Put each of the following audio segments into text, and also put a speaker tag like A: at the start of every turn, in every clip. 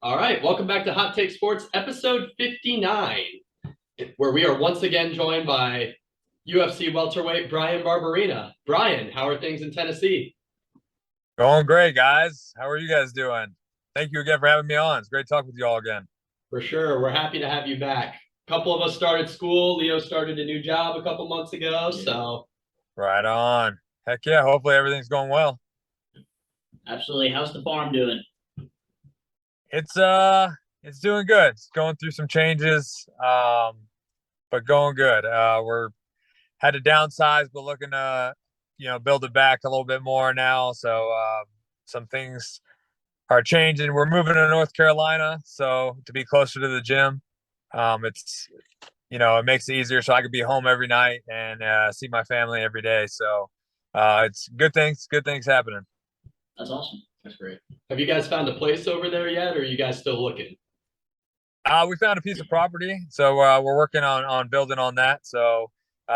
A: All right, welcome back to Hot Take Sports, episode 59, where we are once again joined by UFC welterweight Bryan Barberena. Bryan, how are things in Tennessee?
B: Going great, guys. How are you guys doing? Thank you again for having me on. It's great talking with you all again.
A: For sure, we're happy to have you back. A couple of us started school. Leo started a new job a couple months ago, so
B: Right on. Heck yeah. Hopefully everything's going well.
C: Absolutely. How's the farm doing?
B: It's it's doing good. It's going through some changes, but going good. We're had to downsize, but looking to build it back a little bit more now. So some things are changing. We're moving to North Carolina, so to be closer to the gym. It's it makes it easier so I could be home every night and see my family every day. So it's good things happening.
C: That's awesome.
A: that's great. Have you guys found a place over there yet, or are you guys still looking?
B: We found a piece of property, so we're working on building on that. So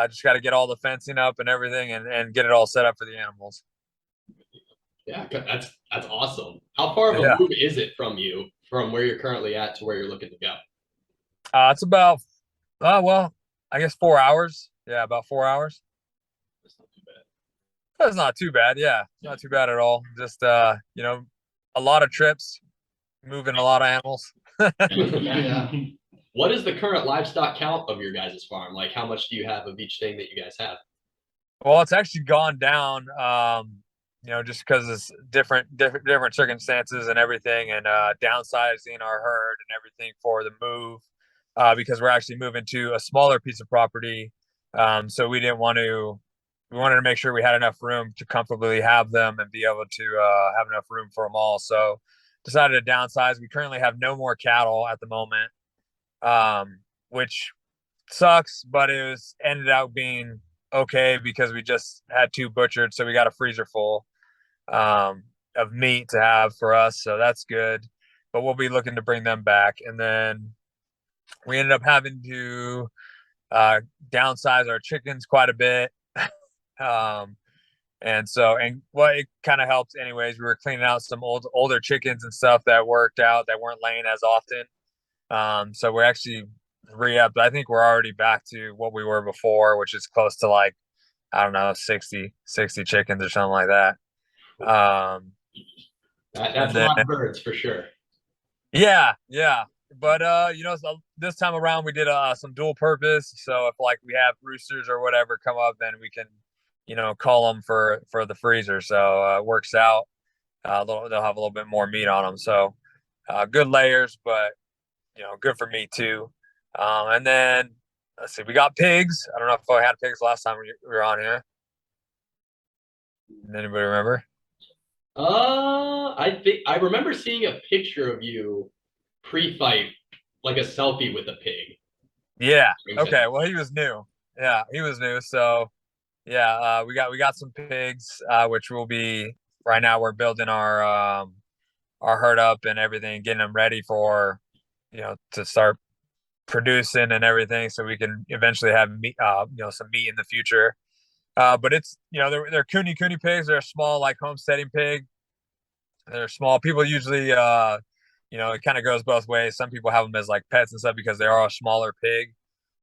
B: just got to get all the fencing up and everything, and get it all set up for the animals.
A: Yeah, that's awesome. How far of a
B: Yeah,
A: move is it from you, from where you're currently at to where you're looking to go?
B: it's about well, I guess 4 hours. Yeah, about 4 hours.
A: That's not too bad.
B: That's not too bad. Yeah, not too bad at all. Just a lot of trips, moving a lot of animals.
A: Yeah. What is the current livestock count of your guys' farm? Like, how much do you have of each thing that you guys have?
B: Well, it's actually gone down, just because it's different circumstances and everything, and downsizing our herd and everything for the move, because we're actually moving to a smaller piece of property. So we wanted to make sure we had enough room to comfortably have them and be able to have enough room for them all. So decided to downsize. We currently have no more cattle at the moment, which sucks, but it was ended up being okay because we just had two butchered, so we got a freezer full of meat to have for us, so that's good. But we'll be looking to bring them back, and then we ended up having to uh, downsize our chickens quite a bit. um, and what it kind of helped anyways. We were cleaning out some older chickens and stuff that worked out that weren't laying as often. So we're actually re-upped. I think we're already back to what we were before, which is close to like, I don't know, 60 chickens or something like that. Um,
A: That's
B: and
A: a
B: then,
A: lot of birds for sure.
B: yeah, yeah. But, so this time around we did some dual purpose. So if like we have roosters or whatever come up, then we can, call them for the freezer. So it works out. They'll have a little bit more meat on them. So good layers, but good for me too. And then let's see, we got pigs. I don't know if I had pigs last time we were on here. Anybody remember?
A: I think I remember seeing a picture of you pre-fight, like a selfie with a pig.
B: Yeah. Okay. Well, he was new. Yeah, he was new. So yeah, we got some pigs, which will be right now. We're building our herd up and everything, getting them ready for to start producing and everything, so we can eventually have meat, some meat in the future. But it's they're cooney pigs. They're a small like homesteading pig. They're small. People usually it kind of goes both ways. Some people have them as like pets and stuff because they are a smaller pig,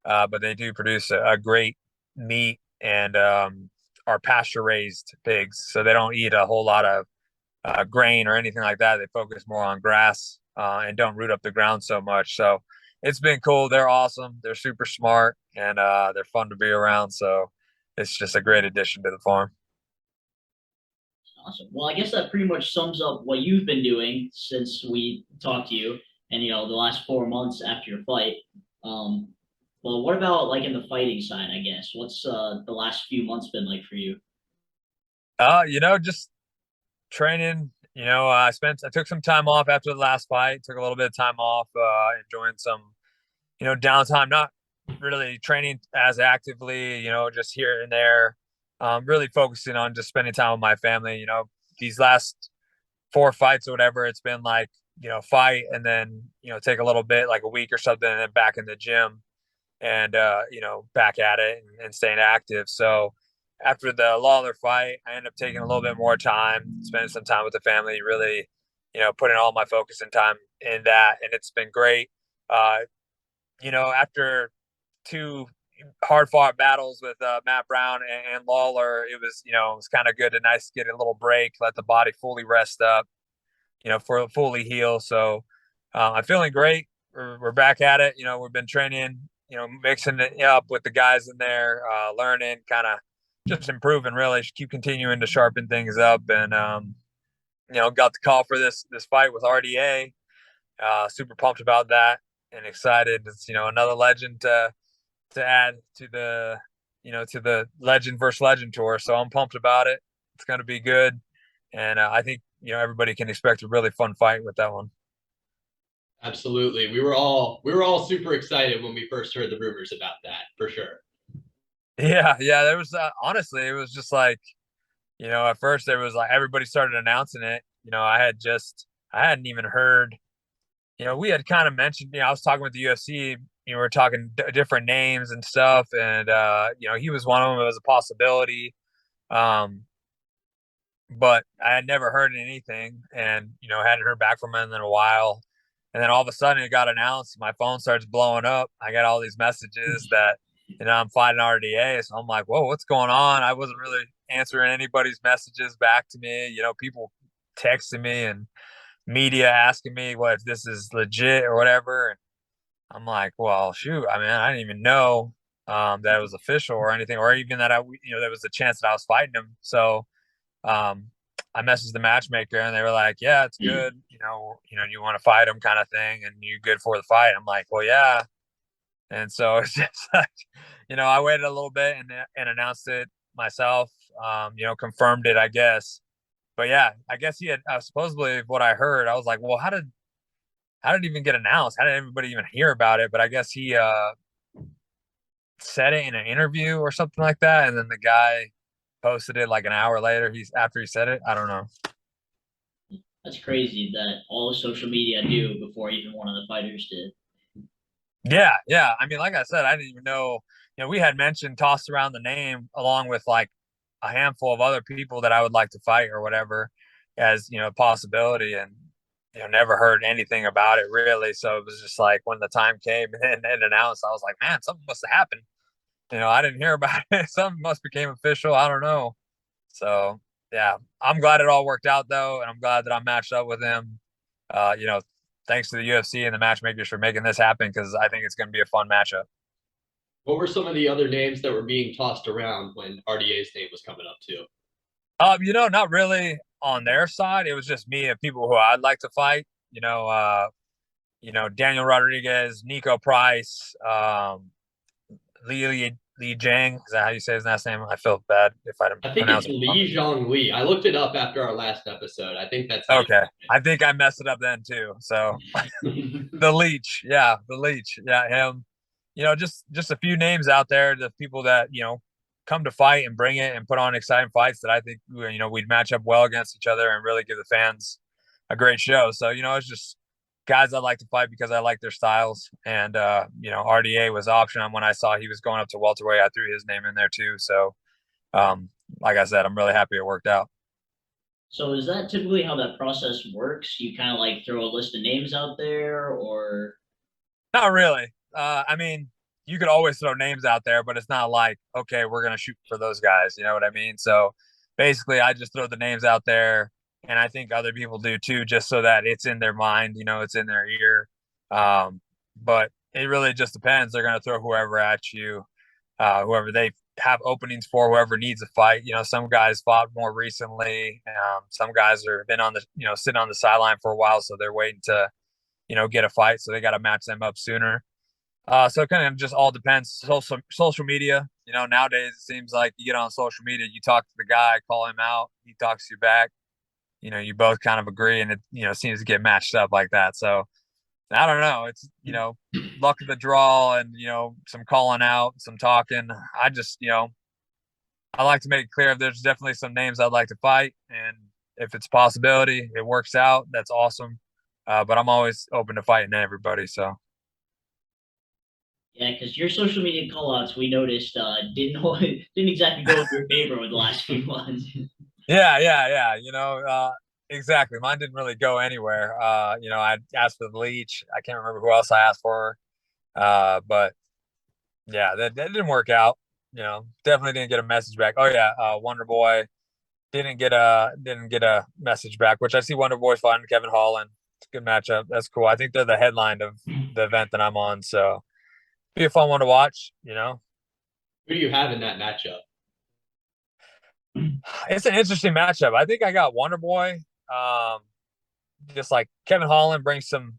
B: but they do produce a great meat and are pasture raised pigs, so they don't eat a whole lot of grain or anything like that. They focus more on grass and don't root up the ground so much. So it's been cool. They're awesome. They're super smart and they're fun to be around. So it's just a great addition to the farm.
C: Awesome. Well, I guess that pretty much sums up what you've been doing since we talked to you, and the last 4 months after your fight. Um, well, what about like in the fighting side? I guess what's the last few months been like for you?
B: Just training. I took some time off after the last fight. Took a little bit of time off, enjoying some downtime. Not really training as actively. Just here and there. Really focusing on just spending time with my family. These last four fights or whatever, it's been like fight and then take a little bit, like a week or something, and then back in the gym and back at it and staying active. So after the Lawler fight, I ended up taking a little bit more time, spending some time with the family, really putting all my focus and time in that, and it's been great. After 2 hard-fought battles with Matt Brown and Lawler, it was kind of good and nice to get a little break, let the body fully rest up, for fully heal. So I'm feeling great. We're back at it. We've been training, mixing it up with the guys in there, learning, kind of just improving, really keep continuing to sharpen things up. And, got the call for this fight with RDA. Super pumped about that and excited. It's, another legend to add to the legend versus legend tour. So I'm pumped about it. It's going to be good. And I think, everybody can expect a really fun fight with that one.
A: Absolutely. We were all super excited when we first heard the rumors about that, for sure.
B: Yeah. There was, honestly, it was just like, at first there was like, everybody started announcing it. I hadn't even heard, we had kind of mentioned, I was talking with the UFC, we were talking different names and stuff. And, he was one of them. It was a possibility. But I had never heard anything, and, hadn't heard back from him in a while. And then all of a sudden it got announced. My phone starts blowing up. I got all these messages that, I'm fighting RDA. So I'm like, whoa, what's going on? I wasn't really answering anybody's messages back to me. People texting me and media asking me what if this is legit or whatever. And I'm like, well, shoot. I mean, I didn't even know that it was official or anything, or even that there was a chance that I was fighting him. So I messaged the matchmaker and they were like, yeah, it's good. You want to fight him kind of thing, and you good for the fight. I'm like, well, yeah. And so it's just like, I waited a little bit and announced it myself, confirmed it, I guess. But yeah, I guess he had supposedly what I heard. I was like, well, how did it even get announced? How did everybody even hear about it? But I guess he said it in an interview or something like that. And then the guy posted it like an hour later. After he said it. I don't know.
C: That's crazy that all social media knew before even one of the fighters did.
B: Yeah. I mean, like I said, I didn't even know. We had tossed around the name along with like a handful of other people that I would like to fight or whatever as, a possibility, and, never heard anything about it really. So it was just like when the time came and announced, I was like, man, something must have happened. I didn't hear about it. Something must became official. I don't know. So yeah, I'm glad it all worked out though. And I'm glad that I matched up with him. Thanks to the UFC and the matchmakers for making this happen, because I think it's going to be a fun matchup.
A: What were some of the other names that were being tossed around when RDA's name was coming up too?
B: Not really on their side. It was just me and people who I'd like to fight. Daniel Rodriguez, Nico Price, Li Jiang. Is that how you say his last name? I feel bad if I didn't pronounce it.
A: I think it's Li Zhongli. I looked it up after our last episode. I think that's
B: okay. I think I messed it up then too. So the Leech, yeah, him. Just a few names out there, the people that come to fight and bring it and put on exciting fights that I think we'd match up well against each other and really give the fans a great show. So it's just guys I like to fight because I like their styles. And RDA was option when I saw he was going up to welterweight. I threw his name in there too. So like I said, I'm really happy it worked out.
C: So is that typically how that process works? You kind of like throw a list of names out there, or?
B: Not really. I mean, you could always throw names out there, but it's not like, okay, we're going to shoot for those guys. You know what I mean? So basically I just throw the names out there, and I think other people do too, just so that it's in their mind, it's in their ear. But it really just depends. They're going to throw whoever at you, whoever they have openings for, whoever needs a fight. Some guys fought more recently. Some guys have been on the, sitting on the sideline for a while. So they're waiting to, get a fight. So they got to match them up sooner. So it kind of just all depends. Social media, nowadays it seems like you get on social media, you talk to the guy, call him out, he talks to you back. You both kind of agree, and it seems to get matched up like that. So I don't know. It's luck of the draw, and some calling out, some talking. I just I like to make it clear if there's definitely some names I'd like to fight, and if it's a possibility, it works out, that's awesome. But I'm always open to fighting everybody. So.
C: Yeah, because your social media callouts we noticed didn't exactly go in your favor with the last few months.
B: Yeah. exactly. Mine didn't really go anywhere. I asked for the leech. I can't remember who else I asked for. But yeah, that didn't work out. Definitely didn't get a message back. Oh yeah, Wonder Boy didn't get a message back, which I see Wonder Boy fighting Kevin Holland. It's a good matchup. That's cool. I think they're the headline of the event that I'm on, so be a fun one to watch.
A: Who do you have in that matchup?
B: It's an interesting matchup. I think I got Wonder Boy. Just like Kevin Holland brings some,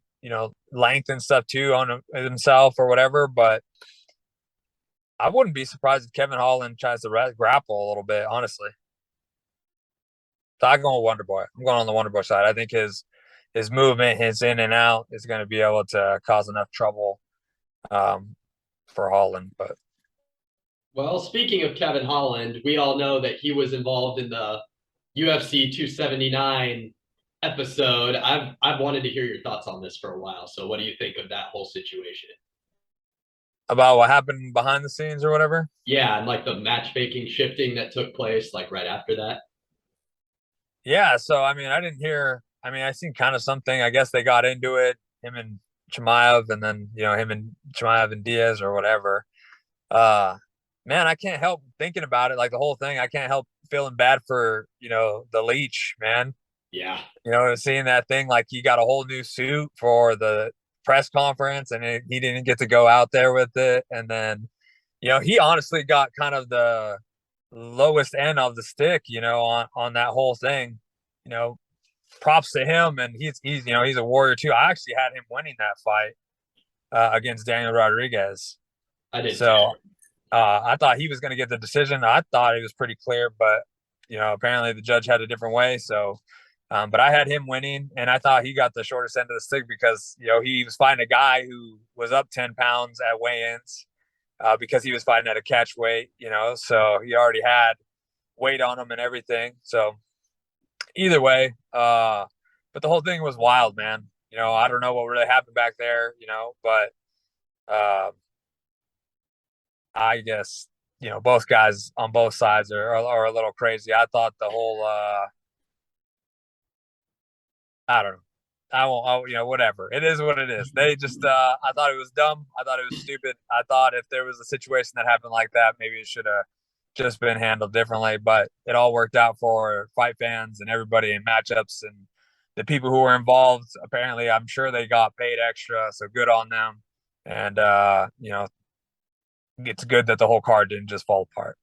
B: length and stuff too on himself or whatever, but I wouldn't be surprised if Kevin Holland tries to grapple a little bit, honestly. So I'm going with Wonder Boy. I'm going on the Wonder Boy side. I think his movement, his in and out, is going to be able to cause enough trouble for Holland. But
A: Well, speaking of Kevin Holland, we all know that he was involved in the UFC 279 episode. I've wanted to hear your thoughts on this for a while. So what do you think of that whole situation?
B: about what happened behind the scenes or whatever.
A: Yeah, and like the matchmaking shifting that took place like right after that.
B: Yeah. So I mean, I didn't hear. I mean, I seen kind of something. I guess they got into it. Him and Chimaev, and then him and Chimaev and Diaz or whatever. Man, I can't help thinking about it. Like the whole thing, I can't help feeling bad for the leech, man.
A: Yeah.
B: Seeing that thing, like he got a whole new suit for the press conference, and he didn't get to go out there with it. And then, he honestly got kind of the lowest end of the stick, on that whole thing. Props to him, and he's a warrior too. I actually had him winning that fight against Daniel Rodriguez.
A: I did
B: So
A: too.
B: I thought he was going to get the decision. I thought it was pretty clear, but apparently the judge had a different way. So, but I had him winning, and I thought he got the shortest end of the stick because he was fighting a guy who was up 10 pounds at weigh-ins because he was fighting at a catch weight. So he already had weight on him and everything. So either way, but the whole thing was wild, man. I don't know what really happened back there, but I guess both guys on both sides are a little crazy. I thought the whole I don't know. I won't. Whatever. It is what it is. They just. I thought it was dumb. I thought it was stupid. I thought if there was a situation that happened like that, maybe it should have just been handled differently. But it all worked out for fight fans and everybody in matchups and the people who were involved. Apparently, I'm sure they got paid extra, so good on them. And it's good that the whole card didn't just fall apart.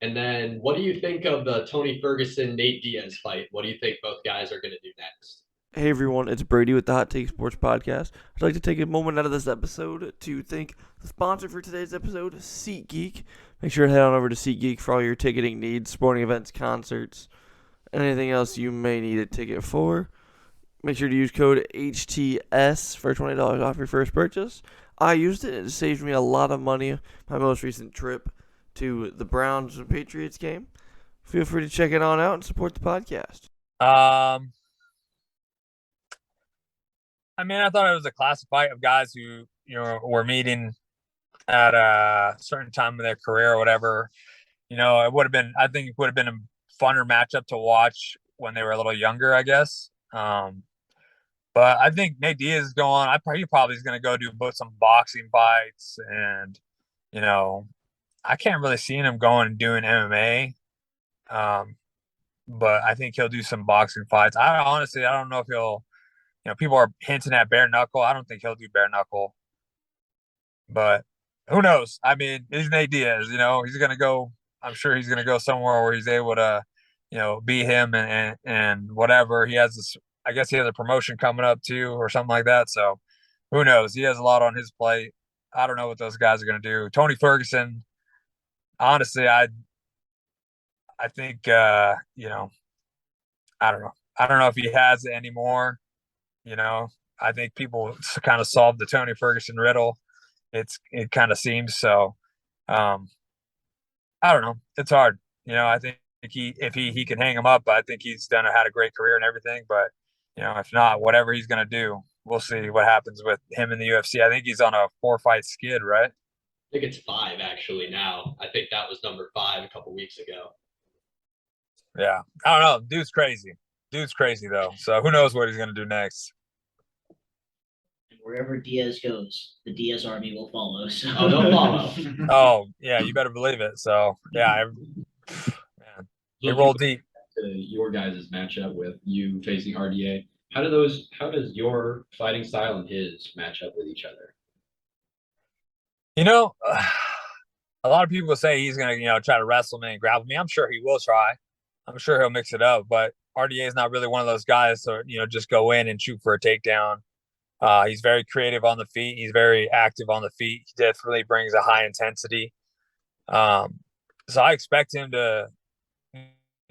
A: And then what do you think of the Tony Ferguson Nate Diaz fight? What do you think both guys are going to do next?
D: Hey everyone, it's Brady with the Hot Take Sports Podcast. I'd like to take a moment out of this episode to thank the sponsor for today's episode, SeatGeek. Make sure to head on over to SeatGeek for all your ticketing needs, sporting events, concerts, and anything else you may need a ticket for. Make sure to use code HTS for $20 off your first purchase. I used it and it saved me a lot of money. My most recent trip to the Browns and Patriots game. Feel free to check it on out and support the podcast.
B: I mean, I thought it was a classic fight of guys who, were meeting at a certain time of their career or whatever. It would have been, I think it would have been a funner matchup to watch when they were a little younger, I guess. But I think Nate Diaz is going, he probably is going to go do some boxing fights. And, I can't really see him going and doing MMA. But I think he'll do some boxing fights. I don't know if he'll, people are hinting at bare knuckle. I don't think he'll do bare knuckle, but who knows? I mean, he's Nate Diaz, he's going to go, I'm sure he's going to go somewhere where he's able to, beat him and whatever. He has this, I guess he has a promotion coming up too, or something like that. So who knows? He has a lot on his plate. I don't know what those guys are going to do. Tony Ferguson, honestly, I think, I don't know. I don't know if he has it anymore. I think people kind of solved the Tony Ferguson riddle. It kind of seems so. I don't know. It's hard. I think if he can hang him up, I think he's had a great career and everything. But if not, whatever he's gonna do, we'll see what happens with him in the UFC. I think he's on a 4-fight skid, right?
A: I think it's 5 actually now. I think that was number 5 a couple weeks ago.
B: Yeah. I don't know. Dude's crazy. Dude's crazy though. So who knows what he's gonna do next?
C: And wherever Diaz goes, the Diaz army will follow. So.
A: Oh, they'll follow.
B: Oh yeah, you better believe it. So yeah, man, they roll deep.
E: To your guys' matchup with you facing RDA, how does your fighting style and his match up with each other?
B: You know, a lot of people say he's gonna, try to wrestle me and grapple me. I'm sure he will try. I'm sure he'll mix it up, but RDA is not really one of those guys to, just go in and shoot for a takedown. He's very creative on the feet. He's very active on the feet. He definitely brings a high intensity. So I expect him to,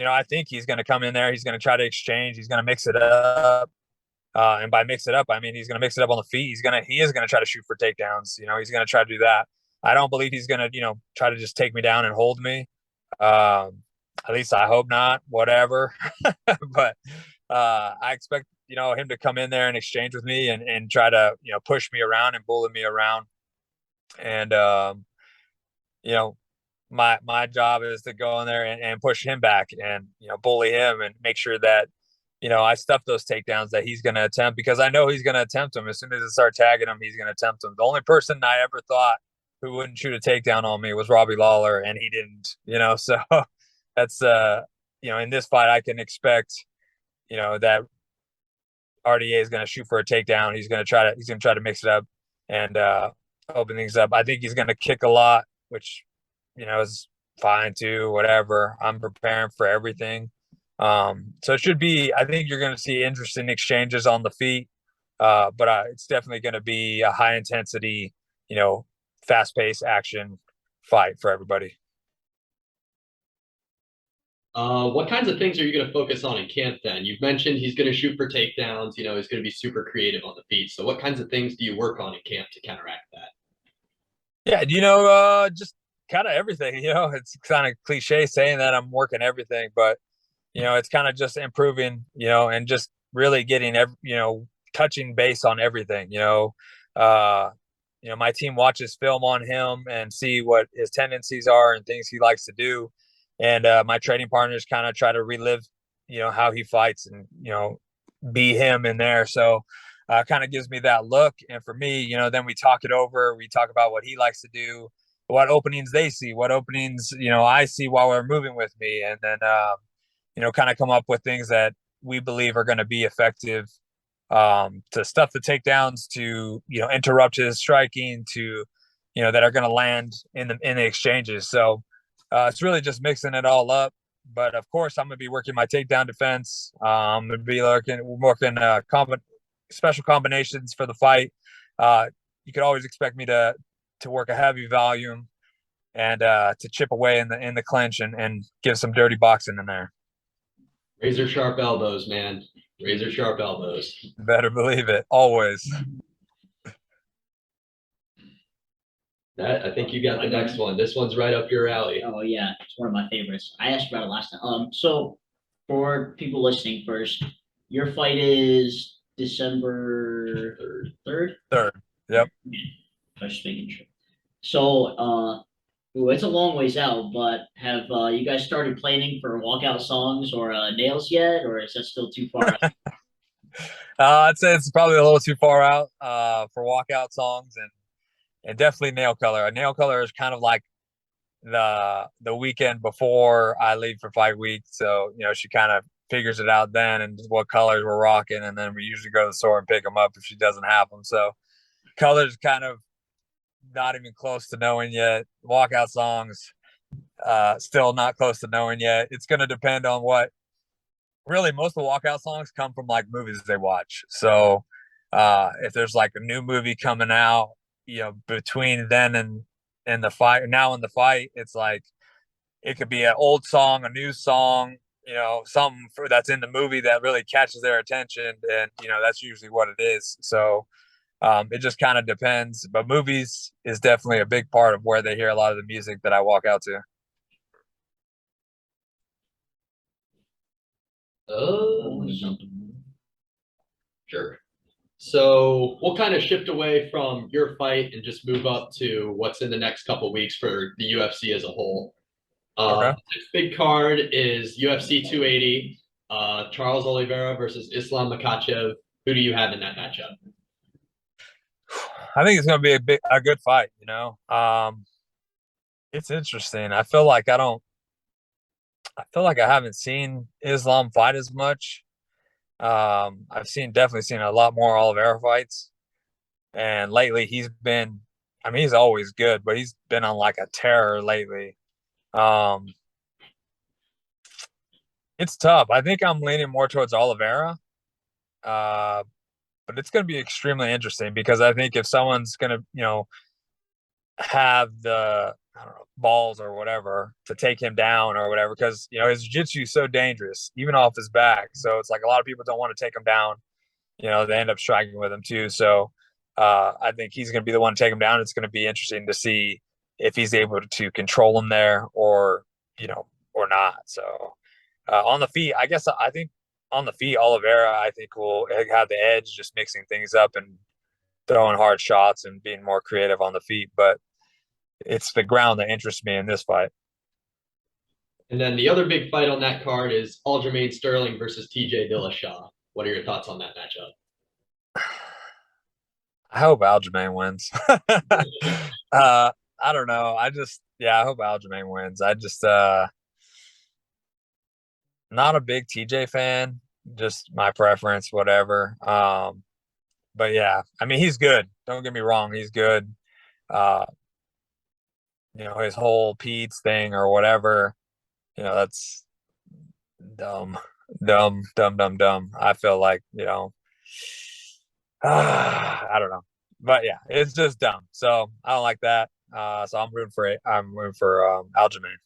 B: I think he's going to come in there. He's going to try to exchange. He's going to mix it up. And by mix it up, I mean, he's going to mix it up on the feet. He is going to try to shoot for takedowns. He's going to try to do that. I don't believe he's going to, try to just take me down and hold me. At least I hope not, whatever. But I expect, him to come in there and exchange with me and try to, push me around and bully me around. And, my job is to go in there and push him back and, bully him and make sure that, I stuff those takedowns that he's going to attempt, because I know he's going to attempt them. As soon as I start tagging him, he's going to attempt them. The only person I ever thought who wouldn't shoot a takedown on me was Robbie Lawler, and he didn't, so that's, in this fight, I can expect, that RDA is going to shoot for a takedown. He's going to try to mix it up and open things up. I think he's going to kick a lot, which, is fine too, whatever. I'm preparing for everything. So it should be, I think you're going to see interesting exchanges on the feet. But it's definitely going to be a high intensity, fast paced action fight for everybody.
A: What kinds of things are you going to focus on in camp then? You've mentioned he's going to shoot for takedowns, he's going to be super creative on the feet. So what kinds of things do you work on in camp to counteract that?
B: Yeah, just kind of everything, it's kind of cliche saying that I'm working everything, but, it's kind of just improving, and just really getting, touching base on everything, my team watches film on him and see what his tendencies are and things he likes to do. And my training partners kind of try to relive, how he fights and, be him in there. So kind of gives me that look. And for me, then we talk it over. We talk about what he likes to do, what openings they see, what openings, I see while we're moving with me. And then, kind of come up with things that we believe are going to be effective, to stuff the takedowns, to, interrupt his striking, to, that are going to land in the exchanges. So it's really just mixing it all up. But of course, I'm going to be working my takedown defense. I'm going to be working special combinations for the fight. You could always expect me to work a heavy volume and to chip away in the clinch and give some dirty boxing in there.
A: Razor sharp elbows, man. Razor sharp elbows.
B: Better believe it. Always.
A: I think you got the next one. This one's right up your alley.
C: Oh yeah, it's one of my favorites. I asked about it last time. So for people listening first, your fight is December 3rd?
B: 3rd. Yep.
C: I was just making sure. So it's a long ways out, but have you guys started planning for walkout songs or nails yet, or is that still too far out?
B: I'd say it's probably a little too far out for walkout songs, and definitely nail color. A nail color is kind of like the weekend before I leave for fight week. So, she kind of figures it out then and what colors we're rocking. And then we usually go to the store and pick them up if she doesn't have them. So colors kind of not even close to knowing yet. Walkout songs, still not close to knowing yet. It's going to depend on what really most of the walkout songs come from like movies they watch. So if there's like a new movie coming out, between then and the fight, now in the fight, it's like it could be an old song, a new song, something that's in the movie that really catches their attention, and that's usually what it is. So it just kind of depends, but movies is definitely a big part of where they hear a lot of the music that I walk out to.
A: Sure. So we'll kind of shift away from your fight and just move up to what's in the next couple of weeks for the UFC as a whole.
B: Okay.
A: Next big card is UFC 280. Charles Oliveira versus Islam Makhachev. Who do you have in that matchup?
B: I think it's going to be a good fight. It's interesting. I feel like I haven't seen Islam fight as much. I've definitely seen a lot more Oliveira fights, and lately he's been. I mean, he's always good, but he's been on like a tear lately. It's tough. I think I'm leaning more towards Oliveira, but it's going to be extremely interesting because I think if someone's going to, have the balls or whatever to take him down or whatever, because his jiu-jitsu is so dangerous, even off his back. So it's like a lot of people don't want to take him down. They end up striking with him too. So I think he's going to be the one to take him down. It's going to be interesting to see if he's able to control him there or not. So on the feet, I think on the feet, Oliveira, I think will have the edge, just mixing things up and throwing hard shots and being more creative on the feet. But it's the ground that interests me in this fight.
A: And then the other big fight on that card is Aljamain Sterling versus TJ Dillashaw. What are your thoughts on that matchup?
B: I hope Aljamain wins. I don't know. I hope Aljamain wins. I just not a big TJ fan, just my preference, whatever. But yeah, I mean, he's good. Don't get me wrong. He's good. His whole Pete's thing or whatever, that's dumb. I feel like, I don't know. But yeah, it's just dumb. So I don't like that. So I'm rooting for it. I'm rooting for Aljamain.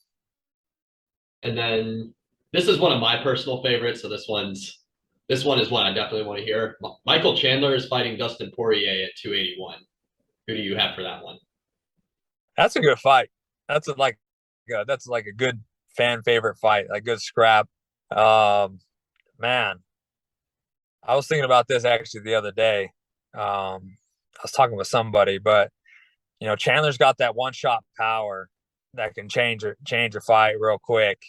A: And then this is one of my personal favorites. So this one is one I definitely want to hear. Michael Chandler is fighting Dustin Poirier at 281. Who do you have for that one?
B: That's a good fight. That's like a good fan favorite fight, a good scrap. Man, I was thinking about this actually the other day. I was talking with somebody, but Chandler's got that one shot power that can change a fight real quick.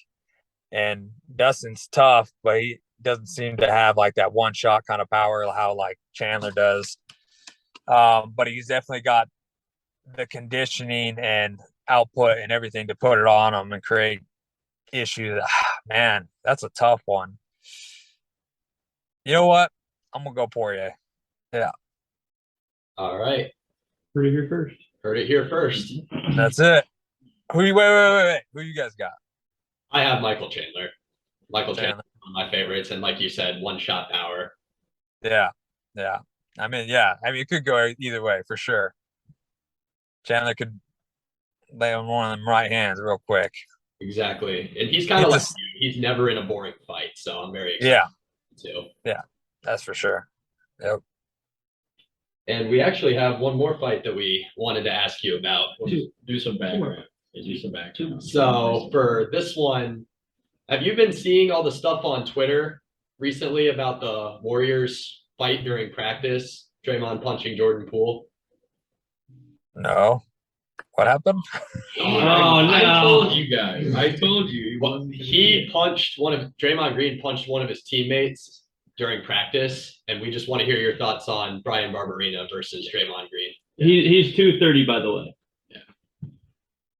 B: And Dustin's tough, but he doesn't seem to have like that one shot kind of power how like Chandler does. But he's definitely got the conditioning and output and everything to put it on him and create issues. Man, that's a tough one. You know what? I'm gonna go Poirier. Yeah.
A: All right.
E: Heard it here first.
A: Heard it here first.
B: That's it. Wait. Who you guys got?
A: I have Michael Chandler. Michael Chandler, one of my favorites, and like you said, one shot power.
B: Yeah. I mean, it could go either way for sure. Chandler could lay on one of them right hands real quick.
A: Exactly, and he's kind of like he's never in a boring fight, so I'm very excited. Too.
B: Yeah, that's for sure. Yep.
A: And we actually have one more fight that we wanted to ask you about.
E: Do some background.
A: So for this one, have you been seeing all the stuff on Twitter recently about the Warriors fight during practice? Draymond punching Jordan Poole?
B: No. What happened?
E: No. I told you guys. I told you.
A: Draymond Green punched one of his teammates during practice, and we just want to hear your thoughts on Bryan Barberena versus Draymond Green.
F: He's 230, by the way.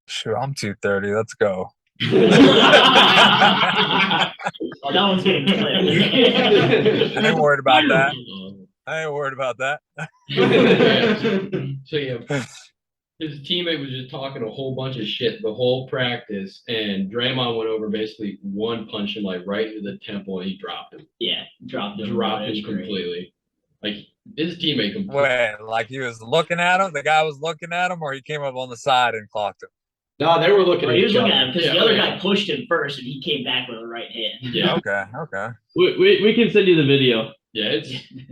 B: Shoot, I'm 230. Let's go.
C: That one's getting clipped.
B: I ain't worried about that.
E: So yeah, his teammate was just talking a whole bunch of shit the whole practice, and Draymond went over basically punched him like right to the temple, and he dropped him.
C: Yeah, dropped him
E: completely. Like his teammate completely.
B: Wait, like he was looking at him? The guy was looking at him, or he came up on the side and clocked him?
A: No, they were looking at
C: he was
A: each
C: looking
A: other.
C: at him because the other guy pushed him first, and he came back with a right hand.
E: Yeah.
B: Okay.
F: We can send you the video.
E: Yeah,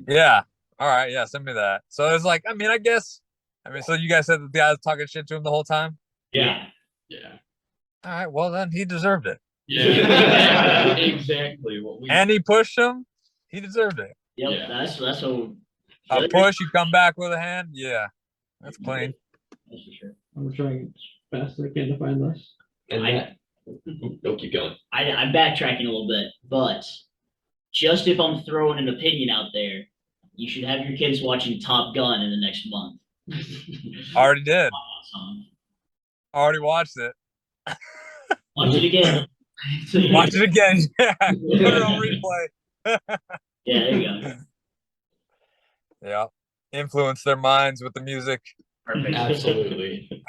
B: Yeah. All right. Yeah, send me that. So it's like, so you guys said that the guy was talking shit to him the whole time?
C: Yeah.
B: All right. Well, then he deserved it.
E: Yeah. Exactly.
B: And he pushed him. He deserved it.
C: Yep.
E: Yeah.
C: That's what.
B: A push, you come back with a hand. Yeah, that's clean.
C: That's for sure.
F: I'm trying as fast as I can to find this.
A: And Don't keep going.
C: I'm backtracking a little bit, but just if I'm throwing an opinion out there, you should have your kids watching Top Gun in the next month.
B: Already did.
C: Awesome.
B: Already watched it.
C: Watch it again.
B: Watch it again. Yeah. Put it on replay.
C: Yeah, there you go.
B: Yeah. Influence their minds with the music.
C: Perfect.
A: Absolutely.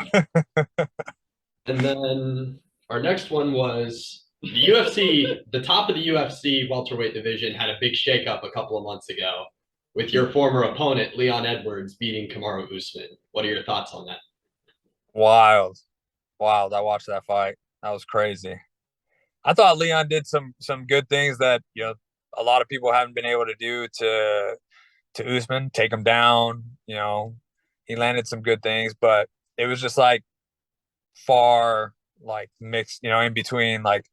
A: And then our next one was the UFC. The top of the UFC welterweight division had a big shakeup a couple of months ago with your former opponent, Leon Edwards, beating Kamaru Usman. What are your thoughts on that?
B: Wild. I watched that fight. That was crazy. I thought Leon did some good things that, you know, a lot of people haven't been able to do to Usman, take him down. You know, he landed some good things, but it was just like far like mixed, you know, in between, like,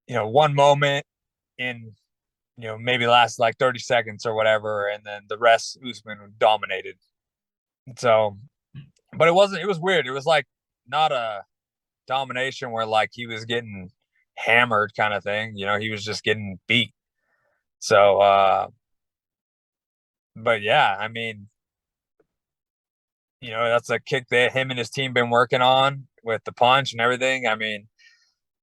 B: you know, one moment in, you know, maybe last like 30 seconds or whatever, and then the rest Usman dominated. So, but it was weird. It was like not a domination where like he was getting hammered kind of thing, you know, he was just getting beat. So but yeah, I mean, you know, that's a kick that him and his team been working on with the punch and everything. I mean,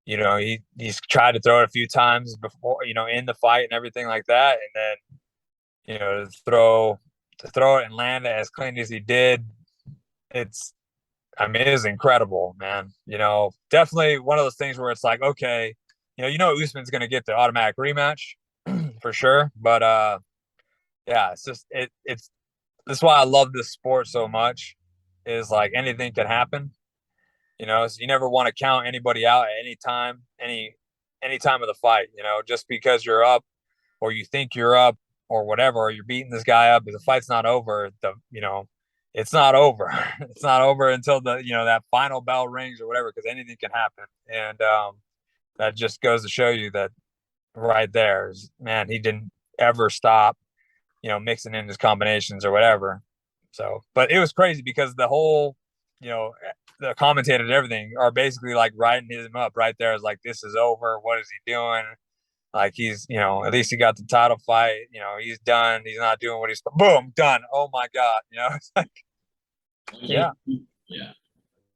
B: you know, he's tried to throw it a few times before, you know, in the fight and everything like that, and then, you know, to throw it and land it as clean as he did, I mean, it is incredible, man. You know, definitely one of those things where it's like, okay, you know, Usman's going to get the automatic rematch for sure. But yeah, it's just it's that's why I love this sport so much. Is like anything can happen. You know, so you never want to count anybody out at any time, any time of the fight. You know, just because you're up, or you think you're up, or whatever, or you're beating this guy up, if the fight's not over, you know, it's not over. It's not over until you know, that final bell rings or whatever, because anything can happen. And that just goes to show you that right there, man, he didn't ever stop, you know, mixing in his combinations or whatever. So, but it was crazy because the whole, you know, the commentators, everything are basically like writing him up right there as like, this is over. What is he doing? Like, he's, you know, at least he got the title fight. You know, he's done. He's not doing what he's, boom, done. Oh my God. You know, it's like, yeah.
E: Yeah.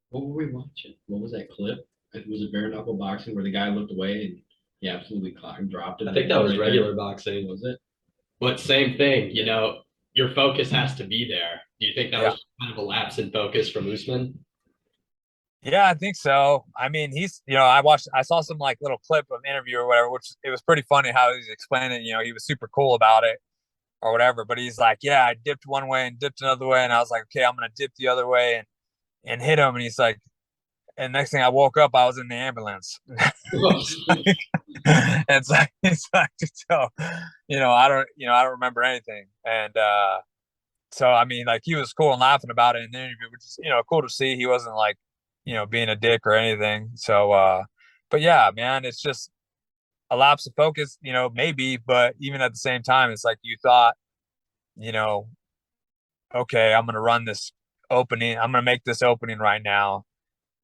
E: What were we watching? What was that clip? Was it bare knuckle boxing where the guy looked away and he absolutely dropped it?
A: I think that was
E: right
A: regular
E: there?
A: boxing.
E: Was it?
A: But same thing, you know, your focus has to be there. Do you think that
B: Yeah.
A: was kind of a lapse in focus from Usman?
B: Yeah, I think so. I mean, he's, you know, I saw some like little clip of interview or whatever, which it was pretty funny how he was explaining, you know, he was super cool about it or whatever, but he's like, yeah, I dipped one way and dipped another way. And I was like, okay, I'm going to dip the other way and hit him. And he's like, and next thing I woke up, I was in the ambulance. It's like, so, you know, I don't remember anything. And, so, I mean, like, he was cool and laughing about it in the interview, which is, you know, cool to see. He wasn't like, you know, being a dick or anything. So, but yeah, man, it's just a lapse of focus, you know, maybe, but even at the same time, it's like you thought, you know, okay, I'm going to run this opening. I'm going to make this opening right now.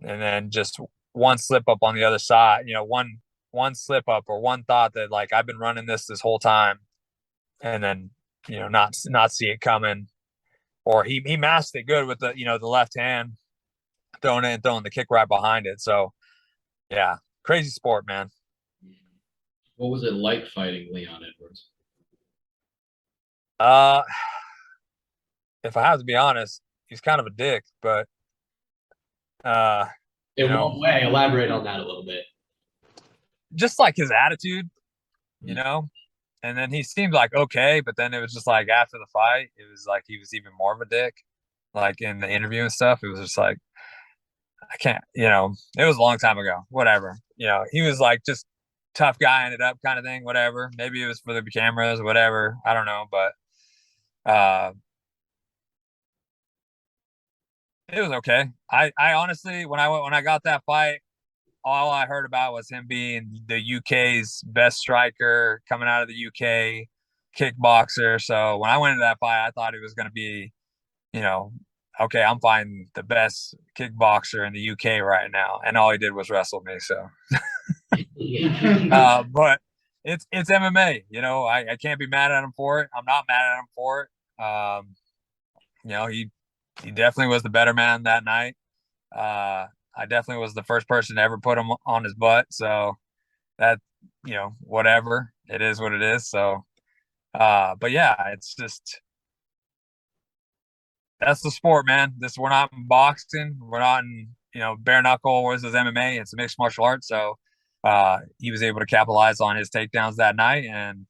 B: And then just one slip up on the other side, you know, one slip up or one thought that like, I've been running this whole time, and then, you know, not see it coming. Or he masked it good with the, you know, the left hand, throwing it and throwing the kick right behind it. So yeah, crazy sport, man.
E: What was it like fighting Leon Edwards?
B: If I have to be honest, he's kind of a dick, but
A: In what way? Elaborate on that a little bit.
B: just like his attitude, you know. And then he seemed like okay, but then it was just like after the fight, it was like he was even more of a dick. Like in the interview and stuff, it was just like, I can't, you know, it was a long time ago. Whatever, you know, he was like just tough guy ended up kind of thing. Whatever, maybe it was for the cameras, whatever. I don't know, but it was okay. I honestly, when I got that fight, all I heard about was him being the UK's best striker coming out of the UK, kickboxer. So when I went into that fight, I thought it was going to be, you know, okay, I'm fighting the best kickboxer in the UK right now, and all he did was wrestle me. So, but it's MMA. You know, I can't be mad at him for it. I'm not mad at him for it. You know, he definitely was the better man that night. I definitely was the first person to ever put him on his butt. So that, you know, whatever, it is what it is. So, but yeah, it's just, that's the sport, man. We're not in boxing. We're not in, you know, bare knuckle. This is MMA. It's a mixed martial arts. So, he was able to capitalize on his takedowns that night, and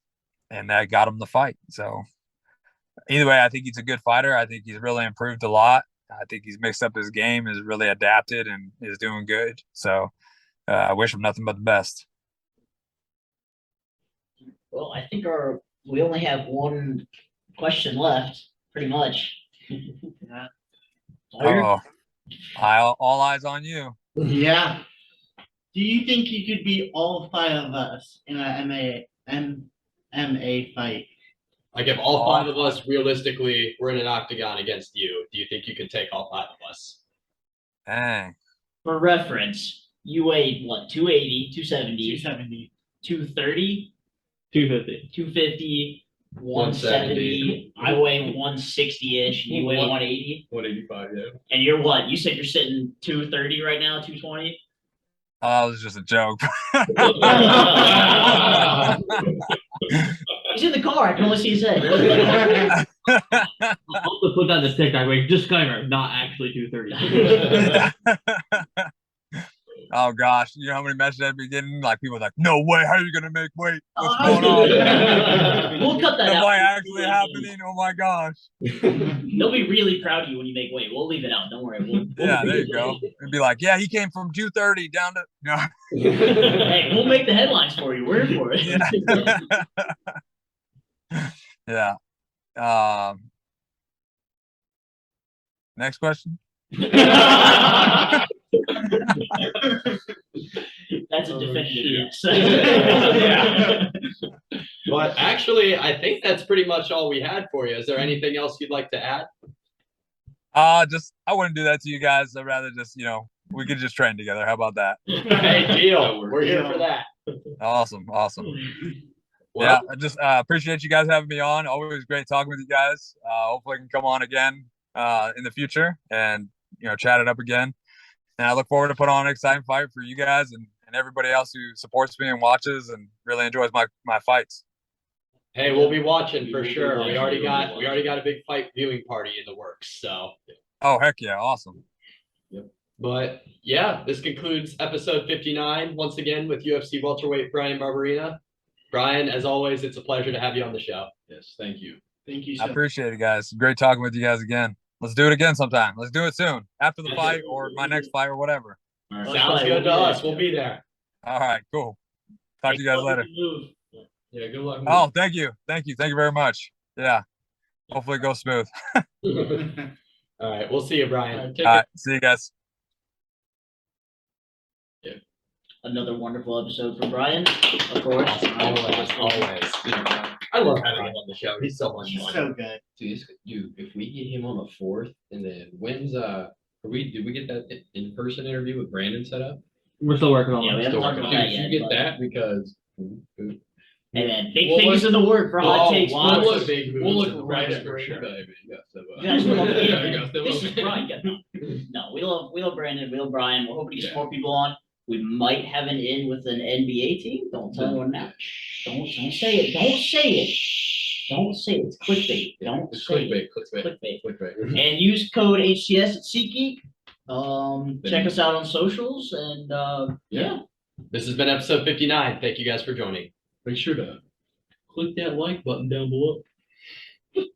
B: that got him the fight. So either way, I think he's a good fighter. I think he's really improved a lot. I think he's mixed up his game, is really adapted, and is doing good. So I wish him nothing but the best.
C: Well, I think we only have one question left, pretty much.
B: Oh, all eyes on you.
G: Yeah. Do you think you could beat all 5 of us in an MMA fight?
A: Like if all 5 of us realistically were in an octagon against you, do you think you could take all 5 of us?
B: Dang.
C: For reference, you weighed what, 280, 270,
G: 270.
C: 230,
F: 250.
C: 250, 170. I weigh 160-ish, and you weigh 180.
E: 185, yeah.
C: And you're what? You said you're sitting 230 right now, 220?
B: Oh, it was just a joke.
C: He's in the car. I can only see his head.
F: I'll also put that in the TikTok. Like, disclaimer, not actually 230.
B: Oh gosh, you know how many messages at the beginning? Like people were like, "No way, how are you gonna make weight? What's going on?"
C: We'll cut that
B: Am
C: out.
B: I actually happening? Oh my gosh.
C: They'll be really proud of you when you make weight. We'll leave it out. Don't worry. We'll
B: Yeah, there you go. It'd be like, yeah, he came from 230 down to no.
C: Hey, we'll make the headlines for you. We're in for it.
B: Yeah. Yeah. Next question.
C: That's a definitive yes.
A: Yeah. But actually, I think that's pretty much all we had for you. Is there anything else you'd like to add?
B: I wouldn't do that to you guys. I'd rather just, you know, we could just train together. How about that?
A: Hey, deal. We're here for that.
B: Awesome.
A: Well,
B: Yeah, I just appreciate you guys having me on. Always great talking with you guys. Hopefully I can come on again in the future and, you know, chat it up again. And I look forward to put on an exciting fight for you guys and everybody else who supports me and watches and really enjoys my fights.
A: Hey, we'll be watching for sure. We already got a big fight viewing party in the works. So.
B: Oh, heck yeah. Awesome.
A: Yep. But yeah, this concludes episode 59 once again with UFC welterweight Bryan Barberena. Bryan, as always, it's a pleasure to have you on the show.
E: Yes, thank you.
G: Thank you.
B: I appreciate it, guys. Great talking with you guys again. Let's do it again sometime. Let's do it soon after the fight or my next fight or whatever.
C: Right.
A: Sounds good to us. We'll be there.
B: All right, cool. Talk to you guys later.
E: Yeah, good luck.
B: Oh, thank you very much. Yeah, hopefully it goes smooth.
A: All right, we'll see you, Bryan.
B: All right, see you guys.
C: Another wonderful episode from Bryan, of course.
A: Always. I love having him on the show. He's so much
G: He's
A: fun.
G: so good.
E: Dude, if we get him on the 4th, and then did we get that in-person interview with Brandon set up?
F: We're still working on
C: Yeah, we
F: it.
C: haven't talked about
E: Dude,
C: that
E: you
C: yet.
E: get
C: but-
E: that because.
C: Hey man, big
E: Well,
C: things in the work for hot takes.
A: lots
C: Sports.
A: of big moves
E: We'll
A: in the
E: look right
A: works
E: at
A: for sure.
E: baby. Yeah, so,
C: You guys love it.
E: yeah,
C: This is Bryan. No, we love Brandon. We love Bryan. We're hoping to get some
E: Yeah.
C: more people on. We might have an in with an NBA team. Don't tell anyone now. Don't say it. Don't say it. Don't say it. It's clickbait. Don't
E: It's
C: say it.
E: clickbait.
C: And use code HTS at SeatGeek. Check us out on socials and yeah.
A: This has been episode 59. Thank you guys for joining.
E: Make sure to click that like button down below.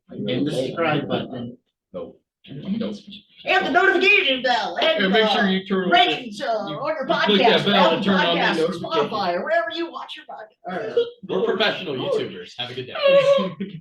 G: And the subscribe button.
E: No.
C: And the notification bell. And
E: And make sure you turn on
C: ratings on your
E: click that
C: podcast,
E: bell
C: Apple
E: and turn on the
C: Podcasts, or
E: notification.
C: Spotify, or wherever you watch your podcast.
A: We're professional YouTubers. Have a good day.